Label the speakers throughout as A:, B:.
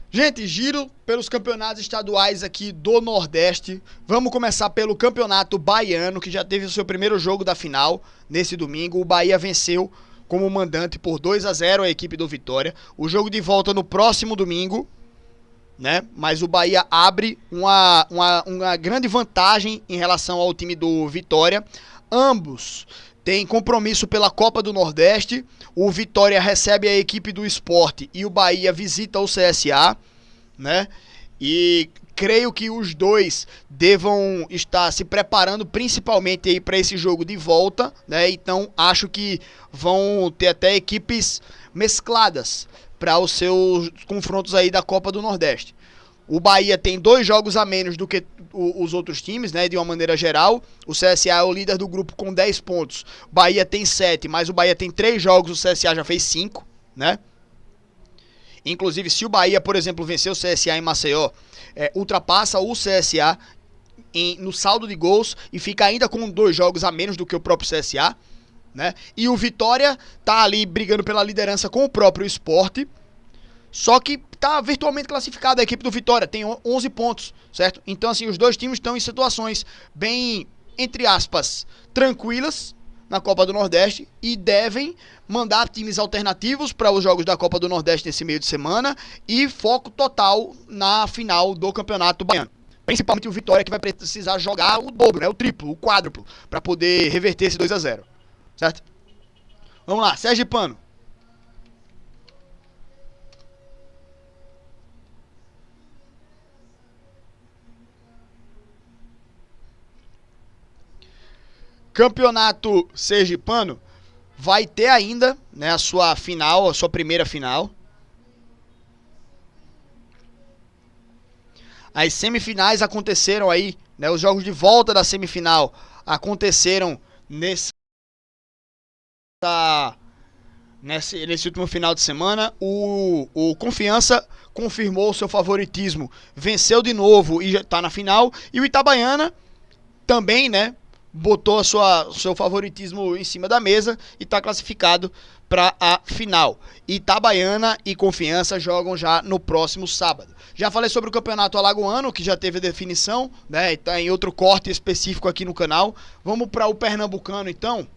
A: Gente, giro pelos campeonatos estaduais aqui do Nordeste. Vamos começar pelo Campeonato Baiano, que já teve o seu primeiro jogo da final nesse domingo. O Bahia venceu como mandante por 2-0 a equipe do Vitória. O jogo de volta no próximo domingo, né? Mas o Bahia abre uma grande vantagem em relação ao time do Vitória. Ambos têm compromisso pela Copa do Nordeste. O Vitória recebe a equipe do Sport e o Bahia visita o CSA, né? E creio que os dois devam estar se preparando principalmente aí para esse jogo de volta, né? Então acho que vão ter até equipes mescladas para os seus confrontos aí da Copa do Nordeste. O Bahia tem 2 jogos a menos do que os outros times, né, de uma maneira geral. O CSA é o líder do grupo com 10 pontos. O Bahia tem 7, mas o Bahia tem 3 jogos, o CSA já fez 5, né? Inclusive, se o Bahia, por exemplo, vencer o CSA em Maceió, ultrapassa o CSA no saldo de gols e fica ainda com 2 jogos a menos do que o próprio CSA, né? E o Vitória tá ali brigando pela liderança com o próprio Sport, só que tá virtualmente classificada a equipe do Vitória, tem 11 pontos, certo? Então, assim, os dois times estão em situações bem, entre aspas, tranquilas na Copa do Nordeste e devem mandar times alternativos para os jogos da Copa do Nordeste nesse meio de semana e foco total na final do Campeonato Baiano. Principalmente o Vitória, que vai precisar jogar o dobro, né? O triplo, o quádruplo, para poder reverter esse 2-0, certo? Vamos lá, Sergipano. Campeonato Sergipano vai ter ainda, né, a sua final, a sua primeira final. As semifinais aconteceram aí, né, os jogos de volta da semifinal aconteceram nesse último final de semana. O Confiança confirmou seu favoritismo, venceu de novo e já está na final. E o Itabaiana também, né, botou seu favoritismo em cima da mesa e está classificado para a final. Itabaiana e Confiança jogam já no próximo sábado. Já falei sobre o Campeonato Alagoano, que já teve a definição, né? Está em outro corte específico aqui no canal. Vamos para o Pernambucano, então.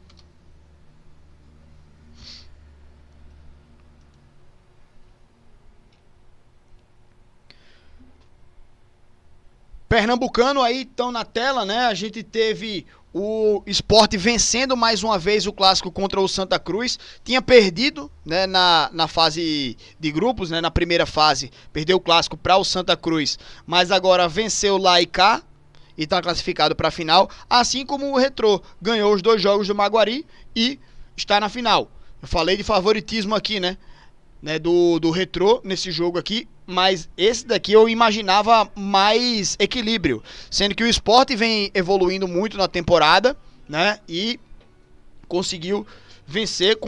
A: Pernambucano aí estão na tela, né? A gente teve o Sport vencendo mais uma vez o clássico contra o Santa Cruz. Tinha perdido, né, na fase de grupos, né, na primeira fase. Perdeu o clássico para o Santa Cruz, mas agora venceu lá e cá e está classificado para a final. Assim como o Retrô ganhou os 2 jogos do Maguari e está na final. Eu falei de favoritismo aqui, né? Do Retrô nesse jogo aqui, mas esse daqui eu imaginava mais equilíbrio, sendo que o Sport vem evoluindo muito na temporada, né, e conseguiu vencer,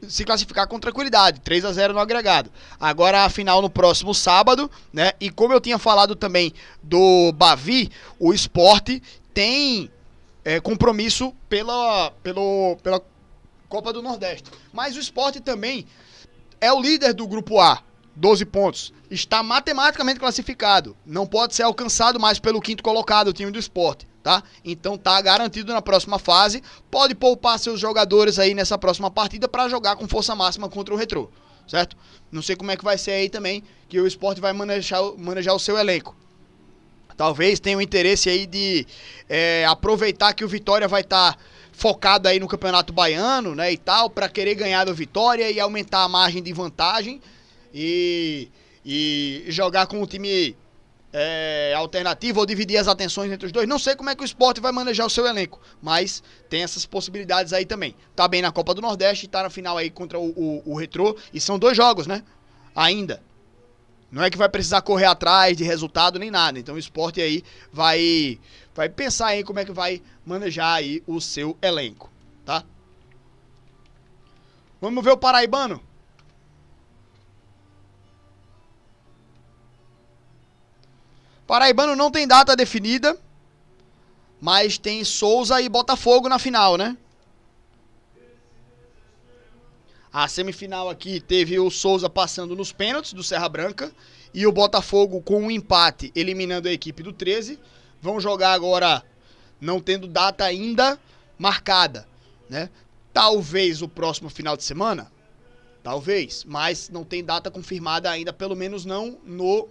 A: se classificar com tranquilidade, 3-0 no agregado. Agora a final no próximo sábado, né, e como eu tinha falado também do Bavi, o Sport tem compromisso pela Copa do Nordeste, mas o Sport também é o líder do grupo A, 12 pontos. Está matematicamente classificado. Não pode ser alcançado mais pelo 5º colocado, o time do Sport, tá? Então tá garantido na próxima fase. Pode poupar seus jogadores aí nessa próxima partida para jogar com força máxima contra o Retrô, certo? Não sei como é que vai ser aí também, que o Sport vai manejar o seu elenco. Talvez tenha o interesse aí de aproveitar que o Vitória vai estar focado aí no Campeonato Baiano, né, e tal, para querer ganhar do Vitória e aumentar a margem de vantagem e jogar com o time alternativo ou dividir as atenções entre os dois. Não sei como é que o Sport vai manejar o seu elenco, mas tem essas possibilidades aí também. Tá bem na Copa do Nordeste e tá na final aí contra o Retrô, e são 2 jogos, né, ainda. Não é que vai precisar correr atrás de resultado nem nada. Então o Sport aí vai pensar aí como é que vai manejar aí o seu elenco, tá? Vamos ver o Paraibano. Paraibano não tem data definida, mas tem Souza e Botafogo na final, né? A semifinal aqui teve o Souza passando nos pênaltis do Serra Branca e o Botafogo com um empate eliminando a equipe do 13. Vão jogar agora, não tendo data ainda marcada, né? Talvez o próximo final de semana, talvez, mas não tem data confirmada ainda, pelo menos não no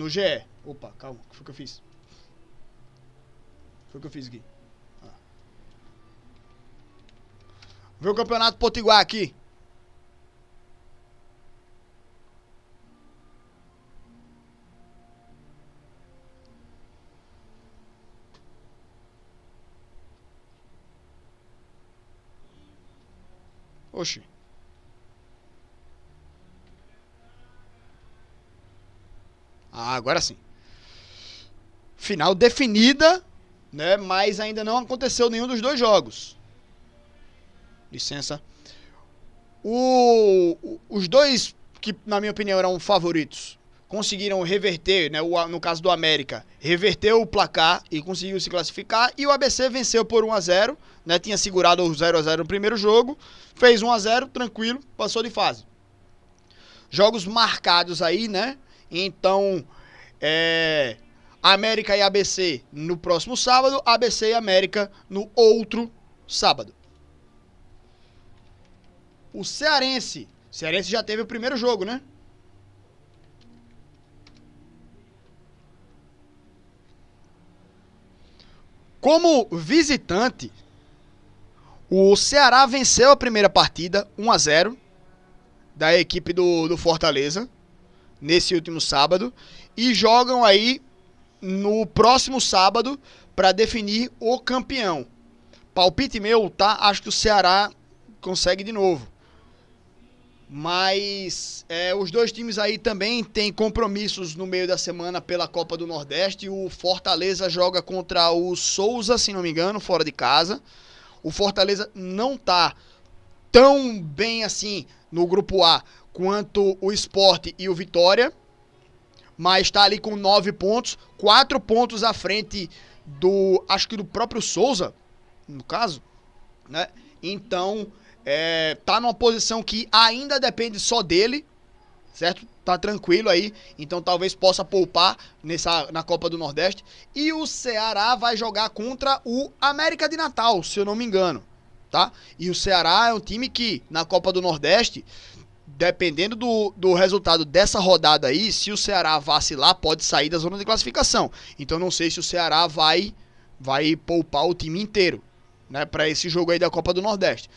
A: GE. Opa, calma, o que foi que eu fiz? Foi o que eu fiz aqui. Vê o Campeonato Potiguar aqui. Oxi. Agora sim. Final definida, né? Mas ainda não aconteceu nenhum dos dois jogos. Licença. Os dois que, na minha opinião, eram favoritos, conseguiram reverter, né? No caso do América, reverteu o placar e conseguiu se classificar. E o ABC venceu por 1-0, né? Tinha segurado o 0-0 no primeiro jogo. Fez 1-0, tranquilo, passou de fase. Jogos marcados aí, né? Então, América e ABC no próximo sábado, ABC e América no outro sábado. O Cearense já teve o primeiro jogo, né? Como visitante, o Ceará venceu a primeira partida 1-0 da equipe do Fortaleza nesse último sábado e jogam aí no próximo sábado para definir o campeão. Palpite meu, tá? Acho que o Ceará consegue de novo. Mas os dois times aí também têm compromissos no meio da semana pela Copa do Nordeste. O Fortaleza joga contra o Souza, se não me engano, fora de casa. O Fortaleza não tá tão bem assim no grupo A quanto o Sport e o Vitória, mas está ali com 9 pontos, 4 pontos à frente acho que do próprio Souza, no caso, né? Então, tá numa posição que ainda depende só dele, certo? Tá tranquilo aí, então talvez possa poupar na Copa do Nordeste. E o Ceará vai jogar contra o América de Natal, se eu não me engano, tá? E o Ceará é um time que, na Copa do Nordeste, dependendo do resultado dessa rodada aí, se o Ceará vacilar, pode sair da zona de classificação. Então não sei se o Ceará vai poupar o time inteiro, né, para esse jogo aí da Copa do Nordeste.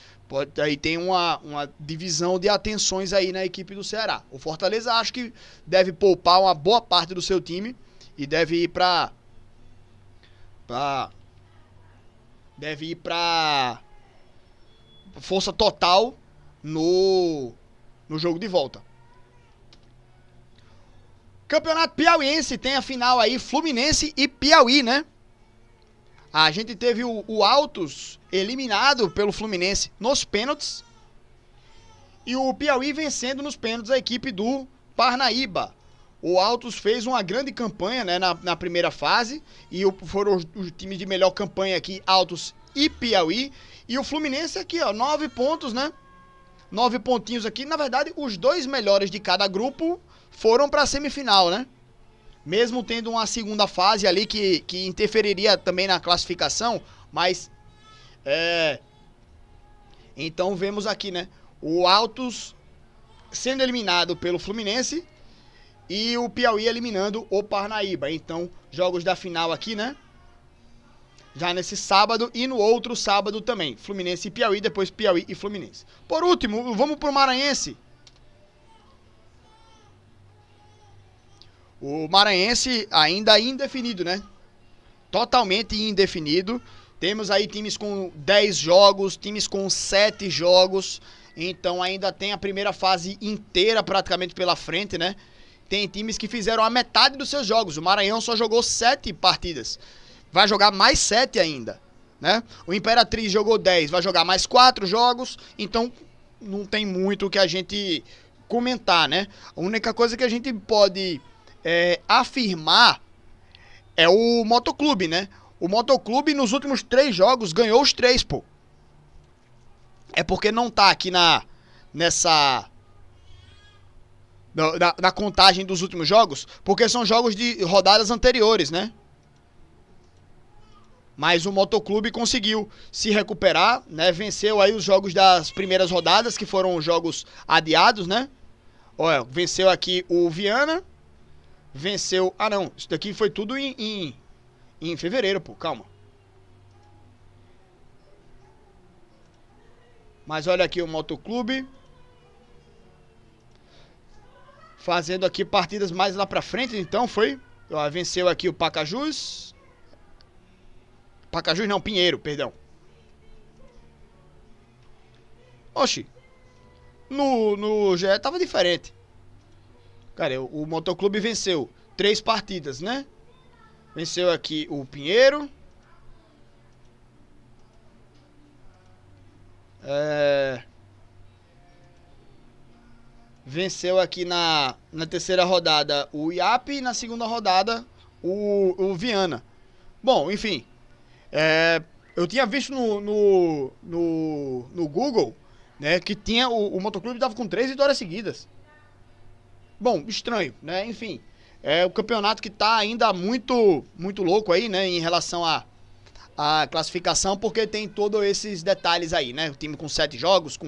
A: Aí tem uma divisão de atenções aí na equipe do Ceará. O Fortaleza acho que deve poupar uma boa parte do seu time e deve ir pra força total no jogo de volta. Campeonato Piauiense tem a final aí, Fluminense e Piauí, né? A gente teve o Altos eliminado pelo Fluminense nos pênaltis e o Piauí vencendo nos pênaltis a equipe do Parnaíba. O Altos fez uma grande campanha, né, na primeira fase e foram os times de melhor campanha aqui, Altos e Piauí. E o Fluminense aqui, ó, 9 pontos, né? 9 pontinhos aqui. Na verdade, os dois melhores de cada grupo foram para a semifinal, né? Mesmo tendo uma segunda fase ali que interferiria também na classificação, mas então vemos aqui, né? O Altos sendo eliminado pelo Fluminense e o Piauí eliminando o Parnaíba. Então, jogos da final aqui, né? Já nesse sábado e no outro sábado também. Fluminense e Piauí, depois Piauí e Fluminense. Por último, vamos pro Maranhense. O Maranhense ainda indefinido, né? Totalmente indefinido. Temos aí times com 10 jogos, times com 7 jogos. Então ainda tem a primeira fase inteira praticamente pela frente, né? Tem times que fizeram a metade dos seus jogos. O Maranhão só jogou 7 partidas. Vai jogar mais 7 ainda, né? O Imperatriz jogou 10, vai jogar mais 4 jogos. Então não tem muito o que a gente comentar, né? A única coisa que a gente pode afirmar é o Motoclube, né? O Motoclube nos últimos 3 jogos ganhou os 3, pô. É porque não tá aqui nessa na contagem dos últimos jogos, porque são jogos de rodadas anteriores, né? Mas o Motoclube conseguiu se recuperar, né? Venceu aí os jogos das primeiras rodadas, que foram jogos adiados, né? Olha, venceu aqui o Viana, venceu... Ah, não, isso daqui foi tudo em fevereiro, pô, calma. Mas olha aqui o Motoclube fazendo aqui partidas mais lá pra frente, então foi... Ó, venceu aqui o Pacajus. Pacajus não, Pinheiro, perdão. Oxi. No GE tava diferente. Cara, o Motoclube venceu 3 partidas, né? Venceu aqui o Pinheiro. Venceu aqui na terceira rodada o IAP e na segunda rodada o Viana. Bom, enfim. Eu tinha visto no Google, né, que tinha o Motoclube estava com 3 vitórias seguidas. Bom, estranho, né? Enfim, é o campeonato que tá ainda muito louco aí, né, em relação à classificação, porque tem todos esses detalhes aí, né? O time com 7 jogos, com